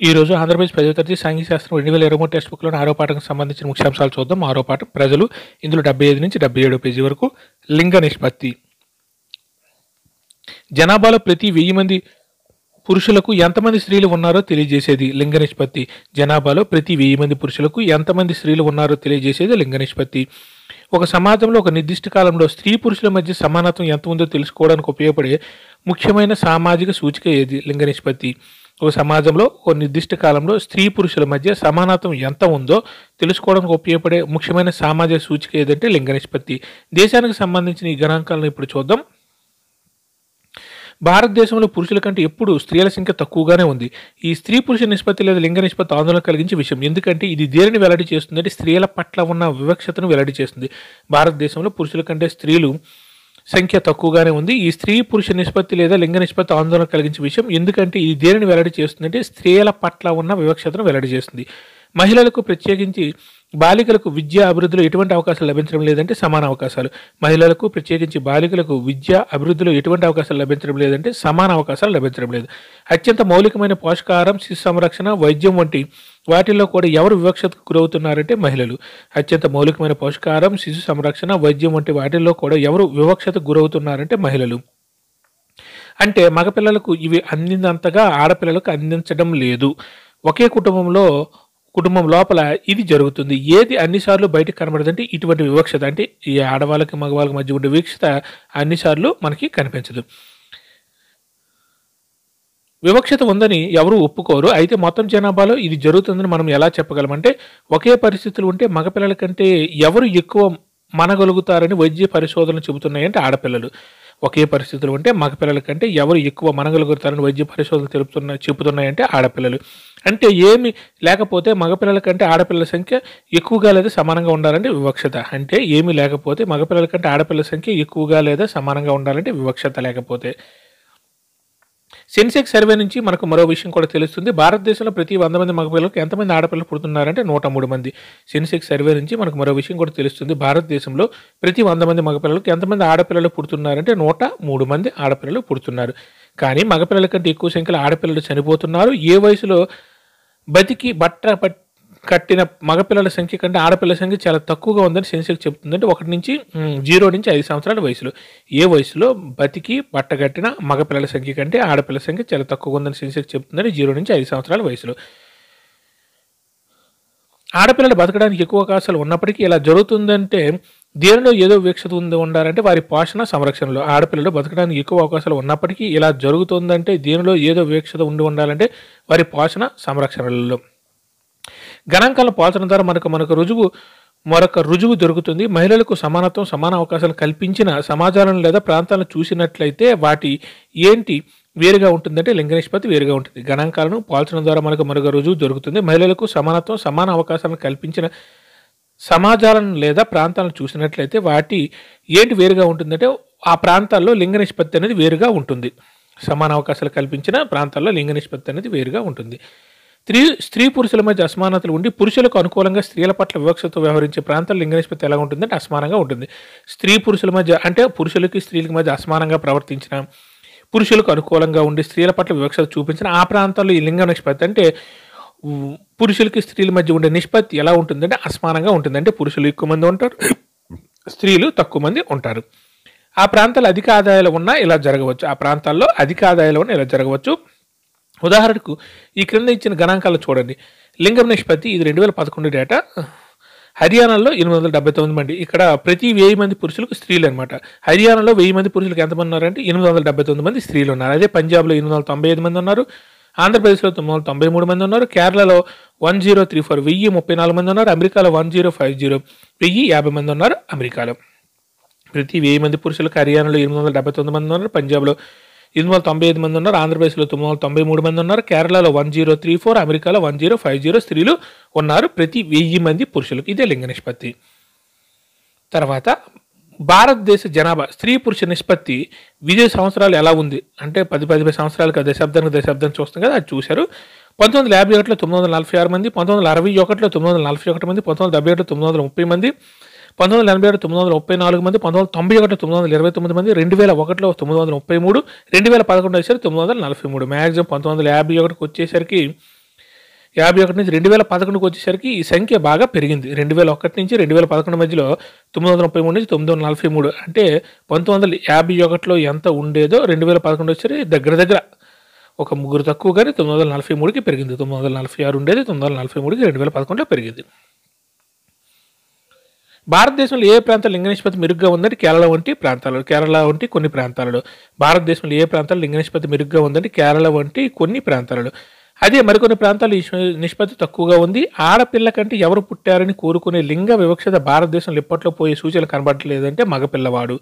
ఈరోజు ఆంధ్రప్రదేశ్ 10వ తరగతి సాంఘిక శాస్త్రం 2023 టెక్స్ట్ బుక్‌లోని 6వ పాఠంకి సంబంధించిన ముఖ్యాంశాలు చూద్దాం. 6వ పాఠం ప్రజలు. ఇందులో 75 నుంచి 77 పేజీ వరకు లింగ నిష్పత్తి. జనాభాలో ప్రతి 1000 మంది పురుషులకు ఎంతమంది స్త్రీలు ఉన్నారో తెలియజేసేది లింగ నిష్పత్తి. జనాభాలో ప్రతి 1000 మంది పురుషులకు ఎంతమంది స్త్రీలు ఉన్నారో తెలియజేసేది లింగ నిష్పత్తి. ఒక సమాజంలో ఒక నిర్దిష్ట కాలంలో స్త్రీ పురుషుల మధ్య సమానత్వం ఎంత ఉందో తెలుసుకోవడానికి ఉపయోగపడే ముఖ్యమైన సామాజిక సూచిక ఏది? లింగ నిష్పత్తి. ఒక సమాజంలో ఒక నిర్దిష్ట కాలంలో స్త్రీ పురుషుల మధ్య సమానత్వం ఎంత ఉందో తెలుసుకోవడానికి ఉపయోగపడే ముఖ్యమైన సామాజిక సూచిక ఏదంటే లింగ నిష్పత్తి. దేశానికి సంబంధించిన ఈ గణాంకాలను ఇప్పుడు చూద్దాం. భారతదేశంలో పురుషుల కంటే ఎప్పుడు స్త్రీల సంఖ్య తక్కువగానే ఉంది. ఈ స్త్రీ పురుష నిష్పత్తి లేదా లింగ నిష్పత్తి ఆందోళన కలిగించే విషయం. ఎందుకంటే ఇది దేనిని వెల్లడి చేస్తుందంటే స్త్రీల పట్ల ఉన్న వివక్షతను వెల్లడి చేస్తుంది. భారతదేశంలో పురుషుల కంటే స్త్రీలు సంఖ్య తక్కువగానే ఉంది. ఈ స్త్రీ పురుష నిష్పత్తి లేదా లింగ నిష్పత్తి ఆందోళన కలిగించే విషయం. ఎందుకంటే ఇది దేనిని వెల్లడి చేస్తుందంటే స్త్రీల పట్ల ఉన్న వివక్షతను వెల్లడి చేస్తుంది. మహిళలకు ప్రత్యేకించి బాలికలకు విద్యా అభివృద్ధిలో ఎటువంటి అవకాశాలు లభించడం లేదంటే సమాన అవకాశాలు. మహిళలకు ప్రత్యేకించి బాలికలకు విద్యా అభివృద్ధిలో ఎటువంటి అవకాశాలు లభించడం లేదంటే సమాన అవకాశాలు లభించడం లేదు. అత్యంత మౌలికమైన పోషకాహారం, శిశు సంరక్షణ, వైద్యం వంటి వాటిల్లో కూడా ఎవరు వివక్షతకు గురవుతున్నారంటే మహిళలు. అత్యంత మౌలికమైన పోషకాహారం, శిశు సంరక్షణ, వైద్యం వంటి వాటిల్లో కూడా ఎవరు వివక్షతకు గురవుతున్నారంటే మహిళలు. అంటే మగపిల్లలకు ఇవి అందిందంతగా ఆడపిల్లలకు అందించడం లేదు. ఒకే కుటుంబం లోపల ఇది జరుగుతుంది. ఏది అన్నిసార్లు బయటకు కనబడదంటే ఇటువంటి వివక్షత. అంటే ఈ ఆడవాళ్ళకి మగవాళ్ళకి మధ్య ఉండే వివక్షత అన్నిసార్లు మనకి కనిపించదు. వివక్షత ఉందని ఎవరు ఒప్పుకోరు. అయితే మొత్తం జనాభాలో ఇది జరుగుతుందని మనం ఎలా చెప్పగలమంటే ఒకే పరిస్థితులు ఉంటే మగపిల్లల కంటే ఎవరు ఎక్కువ మనగలుగుతారని వైద్య పరిశోధనలు చెబుతున్నాయంటే ఆడపిల్లలు. ఒకే పరిస్థితులు ఉంటే మగపిల్లల కంటే ఎవరు ఎక్కువ మనగలుగుతారని వైద్య పరిశోధనలు చెబుతున్నాయంటే ఆడపిల్లలు. అంటే ఏమి లేకపోతే మగపిల్లల కంటే ఆడపిల్లల సంఖ్య ఎక్కువగా లేదా సమానంగా ఉండాలంటే వివక్షత. అంటే ఏమి లేకపోతే మగపిల్లల కంటే ఆడపిల్లల సంఖ్య ఎక్కువగా లేదా సమానంగా ఉండాలంటే వివక్షత లేకపోతే. సెన్సెక్స్ సర్వే నుంచి మనకు మరో విషయం కూడా తెలుస్తుంది. భారతదేశంలో ప్రతి 100 మంది మగపిల్లలకు ఎంతమంది ఆడపిల్లలు పుడుతున్నారంటే 103 మంది. సెన్సెక్స్ సర్వే నుంచి మనకు మరో విషయం కూడా తెలుస్తుంది. భారతదేశంలో ప్రతి 100 మంది మగపిల్లలకు ఎంతమంది ఆడపిల్లలు పుడుతున్నారంటే 103 మంది ఆడపిల్లలు పుడుతున్నారు. కానీ మగపిల్లల కంటే ఎక్కువ సంఖ్యలో ఆడపిల్లలు చనిపోతున్నారు. ఏ వయసులో బతికి కట్టిన మగపిల్లల సంఖ్య కంటే ఆడపిల్లల సంఖ్య చాలా తక్కువగా ఉందని సెన్సెక్స్ చెప్తుంది. అంటే 0 నుంచి 5 సంవత్సరాల వయసులో ఏ వయసులో బతికి బట్టగట్టిన మగపిల్లల సంఖ్య కంటే ఆడపిల్లల సంఖ్య చాలా తక్కువగా ఉందని సెన్సెక్స్ చెప్తుందంటే 0 నుంచి 5 సంవత్సరాల వయసులో. ఆడపిల్లలు బతకడానికి ఎక్కువ అవకాశాలు ఉన్నప్పటికీ ఇలా జరుగుతుందంటే దేనిలో ఏదో వివక్షత ఉండాలంటే వారి పోషణ సంరక్షణలో. ఆడపిల్లలు బతకడానికి ఎక్కువ అవకాశాలు ఉన్నప్పటికీ ఇలా జరుగుతుందంటే దేనిలో ఏదో వివక్షత ఉండాలంటే వారి పోషణ సంరక్షణలలో. గణాంకాలను పోల్చడం ద్వారా మరొక రుజువు దొరుకుతుంది. మహిళలకు సమానత్వం, సమాన అవకాశాలు కల్పించిన సమాజాలను లేదా ప్రాంతాలను చూసినట్లయితే వాటి ఏంటి వేరుగా ఉంటుందంటే లింగ నిష్పత్తి వేరుగా ఉంటుంది. గణాంకాలను పోల్చడం ద్వారా మరొక రుజువు దొరుకుతుంది. మహిళలకు సమానత్వం, సమాన అవకాశాలను కల్పించిన సమాజాలను లేదా ప్రాంతాలను చూసినట్లయితే వాటి ఏంటి వేరుగా ఉంటుందంటే ఆ ప్రాంతాల్లో లింగ నిష్పత్తి అనేది వేరుగా ఉంటుంది. సమాన అవకాశాలు కల్పించిన ప్రాంతాల్లో లింగ నిష్పత్తి అనేది వేరుగా ఉంటుంది. స్త్రీ పురుషుల మధ్య అసమానతలు ఉండి పురుషులకు అనుకూలంగా స్త్రీల పట్ల వివక్షతో వ్యవహరించే ప్రాంతాల్లో లింగ నిష్పత్తి ఎలా ఉంటుందంటే అసమానంగా ఉంటుంది. స్త్రీ పురుషుల మధ్య అంటే పురుషులకి స్త్రీలకి మధ్య అసమానంగా ప్రవర్తించిన, పురుషులకు అనుకూలంగా ఉండి స్త్రీల పట్ల వివక్షత చూపించిన ఆ ప్రాంతాల్లో ఈ లింగ నిష్పత్తి అంటే పురుషులకి స్త్రీల మధ్య ఉండే నిష్పత్తి ఎలా ఉంటుందంటే అసమానంగా ఉంటుంది. అంటే పురుషులు ఎక్కువ మంది ఉంటారు, స్త్రీలు తక్కువ మంది ఉంటారు. ఆ ప్రాంతాల్లో అధిక ఆదాయాలు ఉన్నా ఇలా జరగవచ్చు. ఉదాహరణకు ఈ క్రింద ఇచ్చిన గణాంకాలు చూడండి. లింగం నిష్పత్తి ఇది 2011 డేటా. హర్యానాలో 879 మంది. ఇక్కడ ప్రతి 1000 మంది పురుషులకు స్త్రీలు అనమాట. హర్యానాలో 1000 మంది పురుషులకు ఎంతమంది ఉన్నారంటే 879 మంది స్త్రీలు ఉన్నారు. అదే పంజాబ్లో 895 మంది ఉన్నారు. ఆంధ్రప్రదేశ్లో 993 మంది ఉన్నారు. కేరళలో 1034 1034 మంది ఉన్నారు. అమెరికాలో 1050 1050 మంది ఉన్నారు. అమెరికాలో ప్రతి 1000 మంది పురుషులకు హర్యానాలో 879 మంది ఉన్నారు. పంజాబ్లో 895 మంది ఉన్నారు. ఆంధ్రప్రదేశ్లో 993 మంది ఉన్నారు. కేరళలో 1034, అమెరికాలో 1050 స్త్రీలు ఉన్నారు ప్రతి 1000 మంది పురుషులకు. ఇదే లింగ నిష్పత్తి. తర్వాత భారతదేశ జనాభా స్త్రీ పురుష నిష్పత్తి విజయ సంవత్సరాలు ఎలా ఉంది అంటే 10-15 సంవత్సరాలుగా దశాబ్దానికి చూస్తాం కదా, అది చూశారు. 1951లో 946 మంది, 1961లో 941 మంది, 1971లో 930 మంది, 1986 934 మంది, 1991 929 మంది, 2001లో 933, 2011 వచ్చేసరికి 943. మ్యాక్సిమం 1951కి వచ్చేసరికి 51 నుంచి 2011కి వచ్చేసరికి ఈ సంఖ్య బాగా పెరిగింది. 2001 నుంచి 2011 మధ్యలో 933 నుంచి 943, అంటే 1951లో ఎంత ఉండేదో 2011 వచ్చేసరికి దగ్గర దగ్గర ఒక ముగ్గురు తక్కువగానే 943కి పెరిగింది. 946 ఉండేది 943కి 2011లో పెరిగింది. భారతదేశంలో ఏ ప్రాంతాల్లో లింగ నిష్పత్తి మెరుగ్గా ఉందంటే కేరళ వంటి కొన్ని ప్రాంతాలలో. భారతదేశంలో ఏ ప్రాంతాల్లో లింగ నిష్పత్తి మెరుగ్గా ఉందంటే కేరళ వంటి కొన్ని ప్రాంతాలలో. అదే మరికొన్ని ప్రాంతాల్లో ఈ నిష్పత్తి తక్కువగా ఉంది. ఆడపిల్ల కంటే ఎవరు పుట్టారని కోరుకునే లింగ వివక్షత భారతదేశంలో ఇప్పట్లో పోయే సూచనలు కనబడట్లేదంటే మగపిల్లవాడు.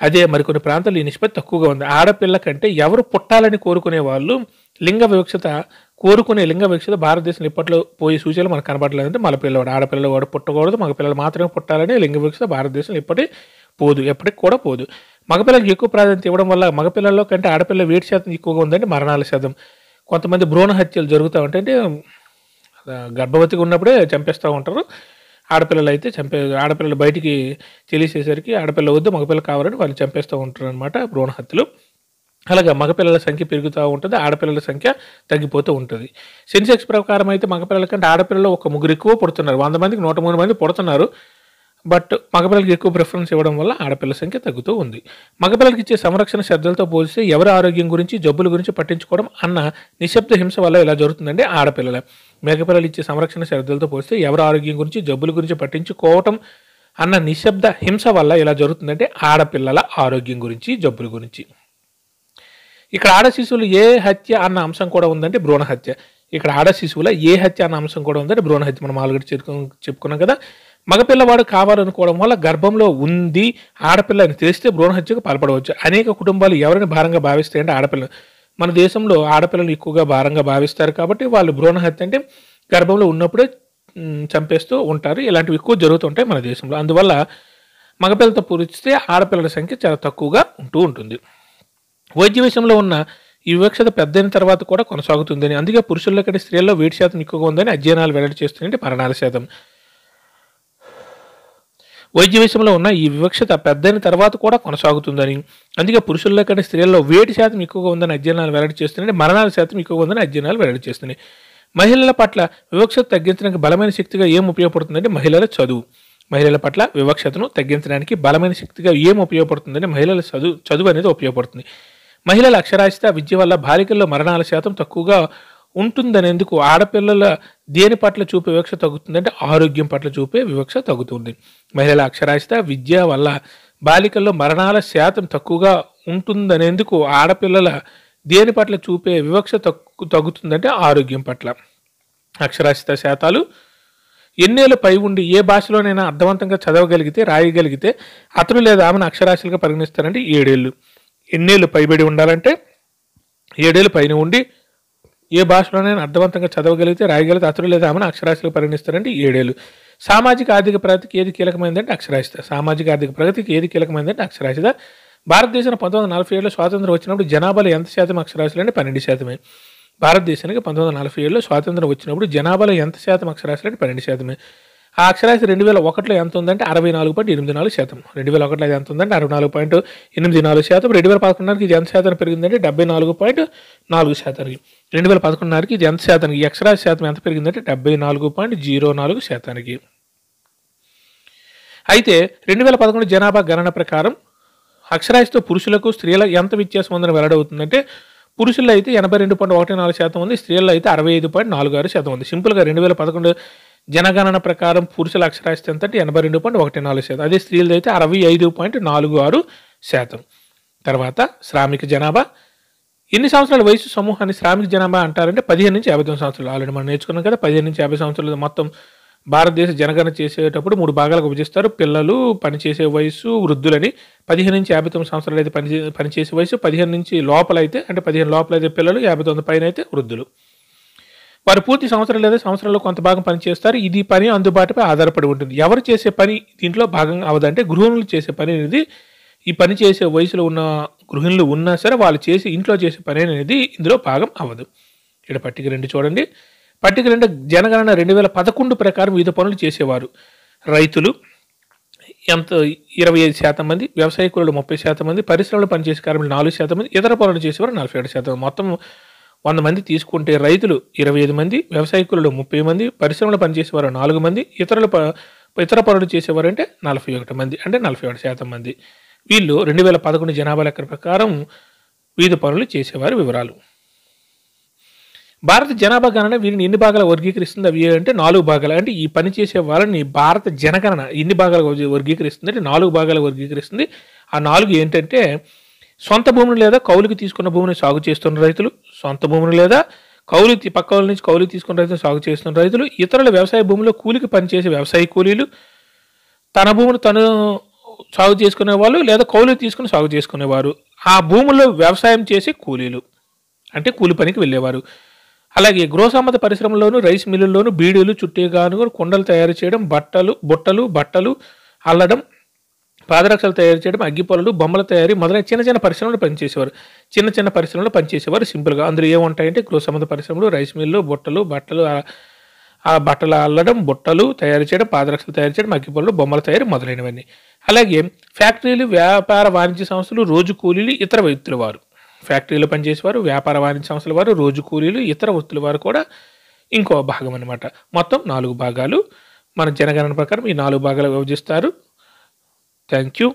అదే మరికొన్ని ప్రాంతాల్లో ఈ నిష్పత్తి తక్కువగా ఉంది. ఆడపిల్ల కంటే ఎవరు పుట్టాలని కోరుకునే వాళ్ళు కోరుకునే లింగ వివక్షత భారతదేశంలో ఇప్పట్లో పోయే సూచనలు మనకు కనబడలేదంటే మగపిల్లవాడు. ఆడపిల్లవాడు పుట్టకూడదు, మగపిల్లలు మాత్రమే పుట్టాలని లింగ వివక్షత భారతదేశంలో ఎప్పటికి కూడా పోదు. మగపిల్లలకు ఎక్కువ ప్రాధాన్యత ఇవ్వడం వల్ల మగపిల్లల్లో కంటే ఆడపిల్ల వేడి శాతం ఎక్కువగా ఉందంటే మరణాల శాతం. కొంతమంది భ్రూణ హత్యలు జరుగుతూ ఉంటాయి, అంటే గర్భవతిగా ఉన్నప్పుడే చంపేస్తూ ఉంటారు. ఆడపిల్లలు బయటికి తెలిసేసరికి ఆడపిల్ల వద్దు మగపిల్ల కావాలని వాళ్ళు చంపేస్తూ ఉంటారు అనమాట, భ్రూణ హత్యలు. అలాగే మగపిల్లల సంఖ్య పెరుగుతూ ఉంటుంది, ఆడపిల్లల సంఖ్య తగ్గిపోతూ ఉంటుంది. సెన్సెక్స్ ప్రకారం అయితే మగపిల్లల కంటే ఆడపిల్లలు ఒక ముగ్గురు ఎక్కువ పుడుతున్నారు. 100 మందికి 103 మంది పుడుతున్నారు. బట్ మగపిల్లలకి ఎక్కువ ప్రిఫరెన్స్ ఇవ్వడం వల్ల ఆడపిల్లల సంఖ్య తగ్గుతూ ఉంది. మగపిల్లలకి ఇచ్చే సంరక్షణ శ్రద్ధలతో పోలిస్తే ఎవరి ఆరోగ్యం గురించి, జబ్బుల గురించి పట్టించుకోవడం అన్న నిశ్శబ్ద హింస వల్ల ఇలా జరుగుతుందంటే ఆడపిల్లలే. మగపిల్లలు ఇచ్చే సంరక్షణ శ్రద్ధలతో పోలిస్తే ఎవరి ఆరోగ్యం గురించి, జబ్బుల గురించి పట్టించుకోవటం అన్న నిశ్శబ్ద హింస వల్ల ఇలా జరుగుతుందంటే ఆడపిల్లల ఆరోగ్యం గురించి, జబ్బుల గురించి. ఇక్కడ ఆడ శిశువులు ఏ హత్య అన్న అంశం కూడా ఉందంటే భ్రూణ హత్య. ఇక్కడ ఆడ శిశువుల ఏ హత్య అన్న అంశం కూడా ఉందంటే భ్రూణ హత్య. మనం ఆల్రెడీ చెప్పుకున్నాం కదా. మగపిల్లవాడు కావాలనుకోవడం వల్ల గర్భంలో ఉంది ఆడపిల్ల అని తెలిస్తే భ్రూణ హత్యకు పాల్పడవచ్చు. అనేక కుటుంబాలు ఎవరిని భారంగా భావిస్తాయంటే ఆడపిల్ల. మన దేశంలో ఆడపిల్లలు ఎక్కువగా భారంగా భావిస్తారు కాబట్టి వాళ్ళు భ్రూణ హత్య అంటే గర్భంలో ఉన్నప్పుడే చంపేస్తూ ఉంటారు. ఇలాంటివి ఎక్కువ జరుగుతుంటాయి మన దేశంలో. అందువల్ల మగపిల్లలతో పోలిస్తే ఆడపిల్లల సంఖ్య చాలా తక్కువగా ఉంటుంది. వైద్య విషయంలో ఉన్న ఈ వివక్షత పెద్దయిన తర్వాత కూడా కొనసాగుతుందని, అందుకే పురుషుల్లో కంటే స్త్రీల్లో వేడి శాతం ఎక్కువగా ఉందని అధ్యయనాలు వెల్లడి చేస్తున్నాయంటే మరణాల శాతం. వైద్య విషయంలో ఉన్న ఈ వివక్షత పెద్దయిన తర్వాత కూడా కొనసాగుతుందని, అందుకే పురుషుల్లో కంటే స్త్రీల్లో వేడి శాతం ఎక్కువగా ఉందని అధ్యయనాలు వెల్లడి చేస్తున్నాయి, మరణాల శాతం ఎక్కువగా ఉందని అధ్యయనాలు వెల్లడి చేస్తున్నాయి. మహిళల పట్ల వివక్షత తగ్గించడానికి బలమైన శక్తిగా ఏం ఉపయోగపడుతుందంటే మహిళల చదువు. మహిళల పట్ల వివక్షతను తగ్గించడానికి బలమైన శక్తిగా ఏం ఉపయోగపడుతుందంటే మహిళల చదువు అనేది ఉపయోగపడుతుంది. మహిళల అక్షరాస్యత విద్య వల్ల బాలికల్లో మరణాల శాతం తక్కువగా ఉంటుందనేందుకు ఆడపిల్లల దేని పట్ల చూపే వివక్ష తగ్గుతుందంటే ఆరోగ్యం పట్ల చూపే వివక్ష తగ్గుతుంది. మహిళల అక్షరాస్యత విద్య వల్ల బాలికల్లో మరణాల శాతం తక్కువగా ఉంటుందనేందుకు ఆడపిల్లల దేని పట్ల చూపే వివక్ష తగ్గుతుందంటే ఆరోగ్యం పట్ల. అక్షరాస్యత శాతాలు ఎన్నేళ్ళు పై ఉండి ఏ భాషలోనైనా అర్థవంతంగా చదవగలిగితే, రాయగలిగితే అతను లేదా ఆమెను అక్షరాస్యులుగా పరిగణిస్తారంటే 7 ఏళ్ళు. ఎన్నేళ్ళు పైబడి ఉండాలంటే 7 ఏళ్ళు పైన ఉండి ఏ భాషలోనైనా అర్థవంతంగా చదవగలిగితే, రాయగలిగితే అతడు లేదా ఆమెను అక్షరాస్యులుగా పరిగణిస్తారంటే 7 ఏళ్ళు. సామాజిక ఆర్థిక ప్రగతికి ఏది కీలకమైందంటే అక్షరాస్యత. సామాజిక ఆర్థిక ప్రగతికి ఏది కీలకమైందంటే అక్షరాస్యత. భారతదేశంలో 1947లో స్వాతంత్రం వచ్చినప్పుడు జనాభాలో ఎంత శాతం అక్షరాస్యులు అంటే 12%. భారతదేశానికి 1947లో స్వాతంత్రం వచ్చినప్పుడు జనాభాలో ఎంత శాతం అక్షరాస్యులు అంటే 12%. ఆ అక్షరాస్యత 2001లో ఎంత ఉందంటే 64.84%. 2001లో అది ఎంత ఉందంటే 64.84%. 2011కి ఇది ఎంత శాతం పెరిగిందంటే 74.4%. 2011కి ఇది ఎంత శాతానికి, ఈ అక్షరాస్యత శాతం ఎంత పెరిగిందంటే 74.04%. అయితే 2011 జనాభా గణన ప్రకారం అక్షరాస్యత పురుషులకు స్త్రీలకు ఎంత వ్యత్యాసం ఉందని వెల్లడవుతుందంటే పురుషుల్లో అయితే 82.14% ఉంది, స్త్రీల్లో అయితే 65.46% ఉంది. సింపుల్గా 2011 జనగణన ప్రకారం పురుషుల అక్షరాస్యత ఎంత అంటే 82.14%. అదే స్త్రీలది అయితే 65.46%. తర్వాత శ్రామిక జనాభా. ఎన్ని సంవత్సరాల వయసు సమూహాన్ని శ్రామిక జనాభా అంటారంటే 15 నుంచి 59 సంవత్సరాలు. ఆల్రెడీ మనం నేర్చుకున్నాం కదా. 15 నుంచి 50 సంవత్సరాలు మొత్తం భారతదేశ జనగణన చేసేటప్పుడు 3 భాగాలకు విభజిస్తారు. పిల్లలు, పనిచేసే వయసు, వృద్ధులని. 15 నుంచి 59 సంవత్సరాలు అయితే పనిచేసే వయసు, 15 నుంచి లోపల అయితే అంటే 15 లోపల అయితే పిల్లలు, 59 పైన అయితే వృద్ధులు. వారు పూర్తి సంవత్సరం లేదా సంవత్సరంలో కొంత భాగం పని చేస్తారు. ఇది పని అందుబాటుపై ఆధారపడి ఉంటుంది. ఎవరు చేసే పని దీంట్లో భాగం అవదంటే గృహిణులు చేసే పని అనేది, ఈ పని చేసే వయసులో ఉన్న గృహిణులు ఉన్నా సరే వాళ్ళు చేసి ఇంట్లో చేసే పని అనేది ఇందులో భాగం అవ్వదు. ఇక్కడ పట్టిక 2 చూడండి. పట్టిక 2 జనగణన 2011 ప్రకారం వివిధ పనులు చేసేవారు. రైతులు ఎంత 25% మంది, వ్యవసాయ కూలీలు 30% మంది, పరిశ్రమలో పనిచేసే కార్మికులు 4% మంది, ఇతర పనులు చేసేవారు 47%. మొత్తం 100 మంది తీసుకుంటే రైతులు 25 మంది, వ్యవసాయ కూలీలు 30 మంది, పరిశ్రమలో పనిచేసేవారు 4 మంది, ఇతర పనులు చేసేవారు అంటే 41 మంది, అంటే 41% మంది. వీళ్ళు 2011 జనాభా లెక్కల ప్రకారం వివిధ పనులు చేసేవారి వివరాలు. భారత జనాభా గణన వీరిని ఎన్ని భాగాలు వర్గీకరిస్తుంది? అవి అంటే 4 భాగాలు. అంటే ఈ పని చేసే వాళ్ళని భారత జనగణన ఎన్ని భాగాలుగా వర్గీకరిస్తుంది అంటే 4 భాగాలు వర్గీకరిస్తుంది. ఆ 4 ఏంటంటే సొంత భూములు లేదా కౌలుకి తీసుకున్న భూమిని సాగు చేస్తున్న రైతులు, సొంత భూములు లేదా పక్క వాళ్ళ నుంచి కౌలుకి తీసుకున్న రైతులు సాగు చేస్తున్న రైతులు, ఇతరుల వ్యవసాయ భూమిలో కూలికి పనిచేసే వ్యవసాయ కూలీలు, తన భూమిని తను సాగు చేసుకునే వాళ్ళు లేదా కౌలుకి తీసుకుని సాగు చేసుకునేవారు, ఆ భూముల్లో వ్యవసాయం చేసే కూలీలు అంటే కూలి పనికి వెళ్ళేవారు. అలాగే గృహసంబంధ పరిశ్రమల్లోనూ, రైస్ మిల్లుల్లోనూ బీడీలు, చుట్టేగాను, కుండలు తయారు చేయడం, బట్టలు అల్లడం, పాదరక్షలు తయారు చేయడం, అగ్గిపొలలు, బొమ్మల తయారీ మొదలైన చిన్న పరిశ్రమలు పనిచేసేవారు. చిన్న పరిశ్రమలు పనిచేసేవారు సింపుల్గా. అందులో ఏముంటాయంటే గృహ సంబంధ పరిశ్రమలు, రైస్ మిల్లు, బట్టలు అల్లడం, బుట్టలు తయారు చేయడం, పాదరక్షలు తయారు చేయడం, అగ్గిపొలలు, బొమ్మల తయారీ మొదలైనవన్నీ. అలాగే ఫ్యాక్టరీలు, వ్యాపార వాణిజ్య సంస్థలు, రోజు కూలీలు, ఇతర వ్యక్తుల వారు, ఫ్యాక్టరీలో పనిచేసేవారు, వ్యాపార వాణిజ్య సంస్థల వారు, రోజు కూలీలు, ఇతర వృత్తుల వారు కూడా ఇంకో భాగం అనమాట. మొత్తం 4 భాగాలు మన జనగణన ప్రకారం ఈ 4 భాగాలు విభజిస్తారు. Thank you.